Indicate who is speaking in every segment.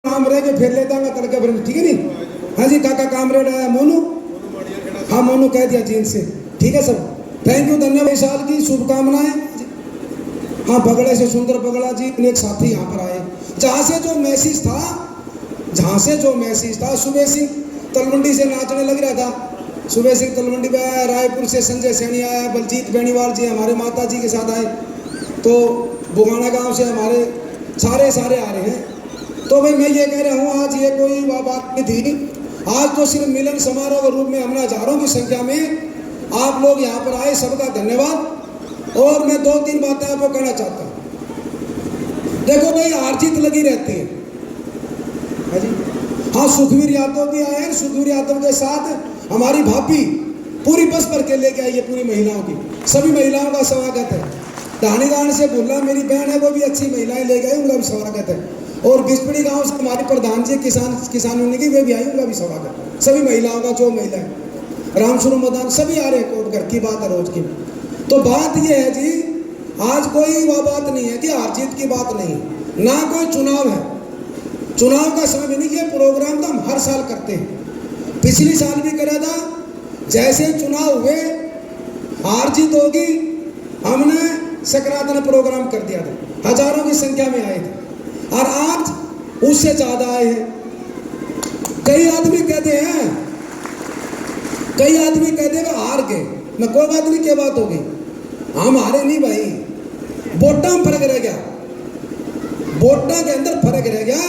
Speaker 1: नाम रह के फिर लेता तड़के फिर, ठीक है नहीं। हाँ जी काका कामरेड आया मोनू, हाँ मोनू कह दिया जीन से, ठीक है सर। थैंक यू, धन्यवाद। साल की शुभकामनाएं। हाँ बगड़े से सुंदर बगड़ा जी एक साथी यहाँ पर आए। जहाँ से जो मैसेज था सुबह सिंह तलवंडी से नाचने लग रहा था। सुबह सिंह तलवंडी पे आया, रायपुर से संजय सैनी आया, बलजीत बेनीवाल जी हमारे माता जी के साथ आए, तो बुगाना गांव से हमारे सारे आ रहे हैं। तो भाई मैं ये कह रहा हूँ आज ये कोई बात नहीं थी, आज तो सिर्फ मिलन समारोह के रूप में हमने हजारों की संख्या में आप लोग यहाँ पर आए, सबका धन्यवाद। और मैं 2-3 बातें आपको कहना चाहता हूँ। देखो भाई हार जीत लगी रहती है। हाँ सुखवीर यादव भी आए हैं, सुखवीर यादव के साथ हमारी भाभी पूरी बस भर के लेके आई है, पूरी महिलाओं की, सभी महिलाओं का स्वागत है। धानीदान से भुल्ला मेरी बहन है, वो भी अच्छी महिलाएं लेके आई, उनका भी स्वागत है। और बिस्पड़ी गांव से हमारी प्रधान जी किसानों की वे भी आई, उनका भी स्वागत है। सभी महिलाओं का, जो महिलाएं रामसुरु मदान सभी आ रहे हैं, कोट घर की बात है रोज की। तो बात यह है जी, आज कोई वह बात नहीं है कि हार जीत की बात नहीं, ना कोई चुनाव है, चुनाव का समय नहीं। ये प्रोग्राम तो हम हर साल करते हैं, पिछली साल भी करा था। जैसे चुनाव हुए हार जीत होगी, हमने सकारात्मक प्रोग्राम कर दिया था, हजारों की संख्या में आए थे, और आज उससे ज्यादा आए हैं। कई आदमी कहते हैं हार गए, मैं कोई बात नहीं, क्या बात हो गई, हम हारे नहीं भाई, वोटा में फर्क रह गया, वोटा के अंदर फर्क रह गया।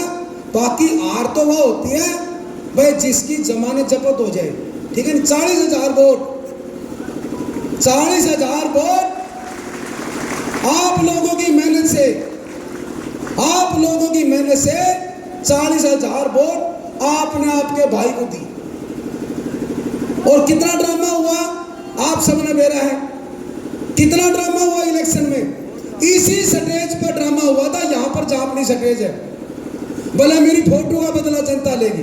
Speaker 1: बाकी हार तो वह होती है भाई जिसकी जमानत जब्त हो जाए, ठीक है। 40,000 वोट, 40,000 वोट आप लोगों की मेहनत से, 40,000 वोट आपने आपके भाई को दी। और कितना ड्रामा हुआ आप सबने बेरा है, कितना ड्रामा हुआ इलेक्शन में। इसी स्टेज पर ड्रामा हुआ था, यहां पर जहां अपनी स्टेज है। भले मेरी फोटो का बदला जनता लेगी,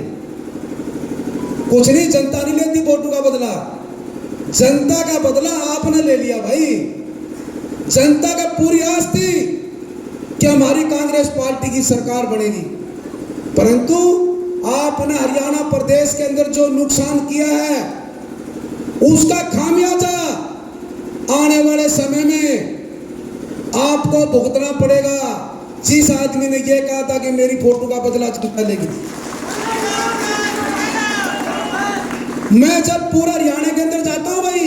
Speaker 1: कुछ नहीं, जनता नहीं लेती फोटो का बदला, जनता का बदला आपने ले लिया भाई। जनता का पूरी आस थी कि हमारी कांग्रेस पार्टी की सरकार बनेगी, परंतु आपने हरियाणा प्रदेश के अंदर जो नुकसान किया है उसका खामियाजा आने वाले समय में आपको भुगतना पड़ेगा। जिस आदमी ने यह कहा था कि मेरी फोटो का बदला जनता लेगी, मैं जब पूरा हरियाणा के अंदर जाता हूं भाई,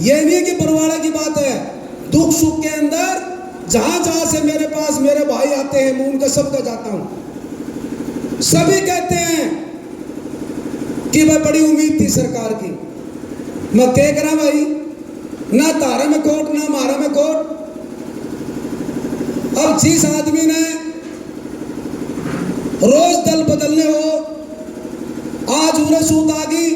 Speaker 1: यह नहीं है कि बरवाड़ा की बात है, दुख सुख के अंदर जहां से मेरे पास मेरे भाई आते हैं, मैं उनका सबका जाता हूं, सभी कहते हैं कि भाई बड़ी उम्मीद थी सरकार की। मैं कह रहा भाई, ना तारा में कोट ना मारा में कोट। अब जिस आदमी ने रोज दल बदलने हो, आज उन्हें सूत आ गई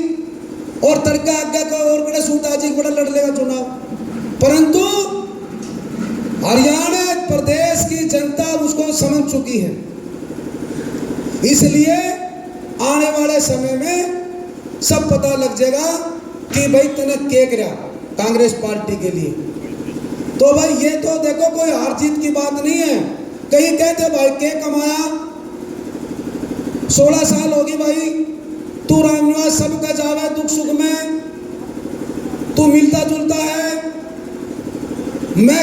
Speaker 1: और तड़का आज्ञा को और बड़े सूत आ जी बड़ा लड़ लेगा चुनाव, परंतु हरियाणा प्रदेश की जनता उसको समझ चुकी है। इसलिए आने वाले समय में सब पता लग जाएगा कि भाई तने क्या करा कांग्रेस पार्टी के लिए। तो भाई ये तो देखो कोई हार जीत की बात नहीं है। कहीं कहते भाई क्या कमाया, 16 साल होगी भाई, तू रामनिवास सबका जावे दुख सुख में, तू मिलता जुलता है। मैं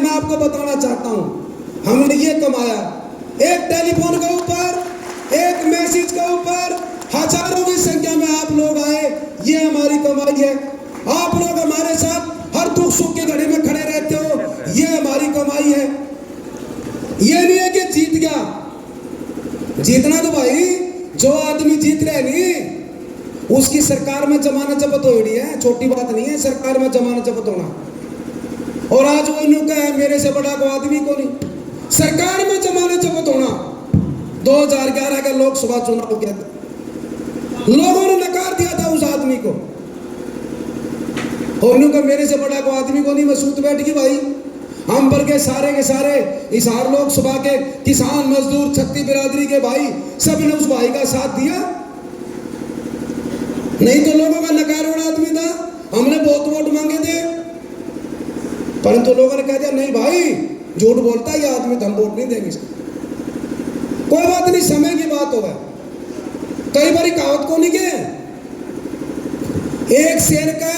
Speaker 1: आपको बताना चाहता हूं, हमने ये कमाया एक टेलीफोन के ऊपर, एक मैसेज के ऊपर, हजारों की संख्या में आप लोग आए, ये हमारी कमाई है। आप लोग हमारे साथ हर दुख सुख की घड़ी में खड़े रहते हो, ये हमारी कमाई है। ये नहीं है कि जीत गया, जीतना तो भाई जो आदमी जीत रहे नहीं उसकी सरकार में जमानत जब्त हो रही है, छोटी बात नहीं है सरकार में जमानत जब्त होना। और आज वो न्यू का है मेरे से बड़ा को आदमी को नहीं, सरकार में जमानत जब्त होना। 2011 का लोकसभा चुनाव के अंदर लोगों ने नकार दिया था उस आदमी को, और न्यू का मेरे से बड़ा को आदमी को नहीं। मैं सूत बैठ गई भाई, हम पर के सारे हिसार लोकसभा के किसान मजदूर छत्ती बिरादरी के भाई सब ने उस भाई का साथ दिया, नहीं तो लोगों का नकारोड़ा आदमी था। हमने बहुत वोट मांगे थे, परंतु लोगों ने कह दिया नहीं भाई झूठ बोलता है ये आदमी, तो हम वोट नहीं देंगे। कोई बात नहीं, समय की बात कहावत को नहीं के एक शेर का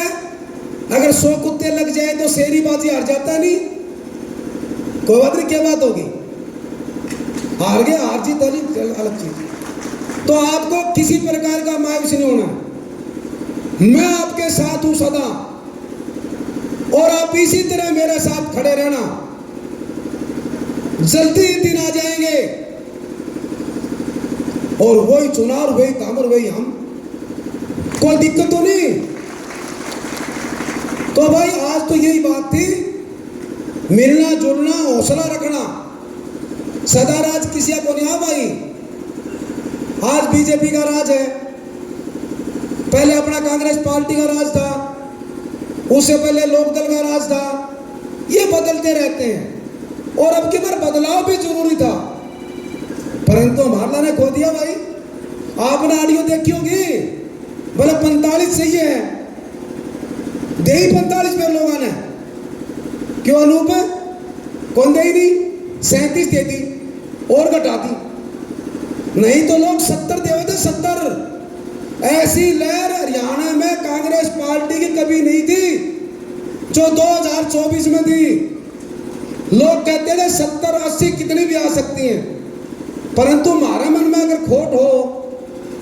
Speaker 1: अगर 100 कुत्ते लग जाए तो शेरी बाजी हार जाता नहीं। कोई बात नहीं, क्या बात होगी, हार गए, हार जीत अलग चीज। तो आपको किसी प्रकार का मायूस नहीं होना, मैं आपके साथ हूं सदा, और आप इसी तरह मेरे साथ खड़े रहना। जल्दी ही दिन आ जाएंगे और वही चुनाव, वही काम और वही हम, कोई दिक्कत तो नहीं। तो भाई आज तो यही बात थी, मिलना जुलना, हौसला रखना, सदा राज किसी को नहीं। आ भाई आज बीजेपी का राज है, पहले अपना कांग्रेस पार्टी का राज था, उससे पहले लोकदल का राज था, ये बदलते रहते हैं और अब की बार बदलाव भी जरूरी था, परंतु हमारा ने खो दिया। भाई आपने ऑडियो देखी होगी, बोले 45 सही है, दे ही 45 पे लोगों ने, क्यों अनूप कौन दे ही नहीं, 37 दे दी और घटा दी, नहीं तो लोग 70 दे थे, 70। ऐसी लहर हरियाणा में कांग्रेस पार्टी की कभी नहीं थी जो 2024 में थी। लोग कहते थे 70-80 कितनी भी आ सकती हैं, परंतु हमारे मन में अगर खोट हो,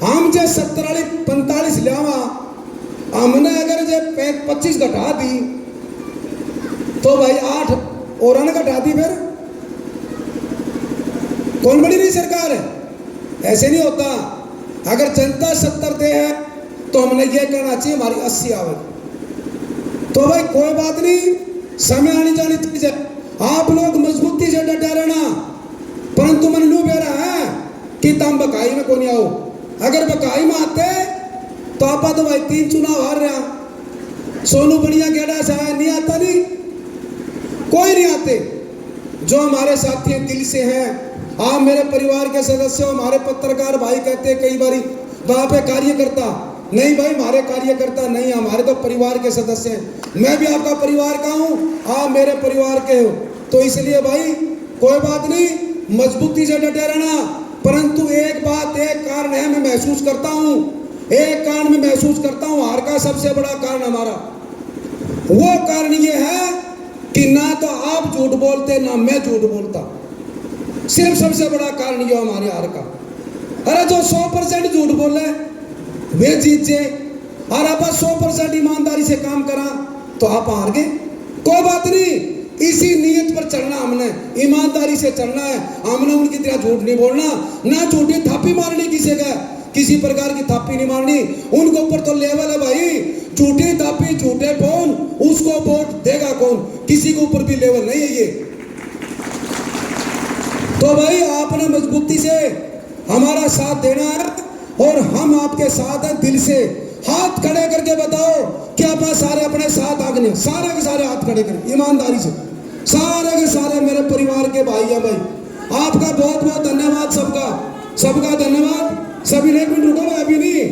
Speaker 1: हम जो 70-45 लियावा, हमने अगर जो 25 घटा दी तो भाई 8 और ने घटा दी, फिर कौन बड़ी नहीं सरकार है? ऐसे नहीं होता। अगर जनता 70 दे है तो हमने ये कहना चाहिए हमारी 80 आवे। तो भाई कोई बात नहीं, समय आनी जानी चीज है, आप लोग मजबूती से डटे रहना, परंतु मन लू बेरा है कि तुम बकाई में को नहीं आओ। अगर बकाई में आते तो आप तो भाई 3 चुनाव हार रहा। सोनू बढ़िया गेड़ा सा नहीं आता, नहीं कोई नहीं आते। जो हमारे साथी हैं दिल से हैं, आप मेरे परिवार के सदस्य हो, हमारे पत्रकार भाई कहते हैं कई बारी वहां पे कार्यकर्ता नहीं, भाई हमारे कार्यकर्ता नहीं, हमारे तो परिवार के सदस्य हैं। मैं भी आपका परिवार का हूं, आप मेरे परिवार के हो, तो इसलिए भाई कोई बात नहीं, मजबूती से डटे रहना। परंतु एक बात, एक कारण है, मैं महसूस करता हूं, एक कारण मैं महसूस करता हूं, हार का सबसे बड़ा कारण हमारा, वो कारण ये है कि ना तो आप झूठ बोलते ना मैं झूठ बोलता। सिर्फ सबसे बड़ा कारण ये हमारे हार का। अरे जो 100% झूठ बोले वे जीत जाए, और आप 100% ईमानदारी से काम करा तो आप हार गए। कोई बात नहीं, इसी नीयत पर चलना, हमने ईमानदारी से चलना है, हमने उनकी तरह झूठ नहीं बोलना, ना झूठी थापी मारनी किसी का, किसी प्रकार की थापी नहीं मारनी। उनके ऊपर तो लेवल है भाई, झूठी थापी झूठे फोन, उसको वोट देगा कौन, किसी के ऊपर भी लेवल नहीं है ये। तो भाई आपने मजबूती से हमारा साथ देना है और हम आपके साथ हैं। दिल से हाथ खड़े करके बताओ कि आप सारे अपने साथ आगे, सारे के सारे हाथ खड़े करें ईमानदारी से, सारे के सारे मेरे परिवार के भाई हैं। भाई आपका बहुत बहुत धन्यवाद, सबका धन्यवाद। सभी ने एक मिनट रुको भाई, अभी नहीं,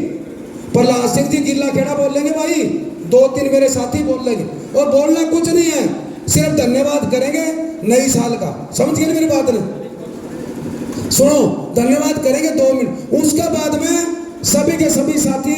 Speaker 1: प्रहलाद सिंह जी गिल्ला खेड़ा बोल लेंगे भाई, 2-3 मेरे साथी बोल लेंगे, और बोलना कुछ नहीं है, सिर्फ धन्यवाद करेंगे नई साल का। समझ गए मेरी बात ने? सुनो, धन्यवाद करेंगे 2 मिनट, उसके बाद में सभी के सभी साथी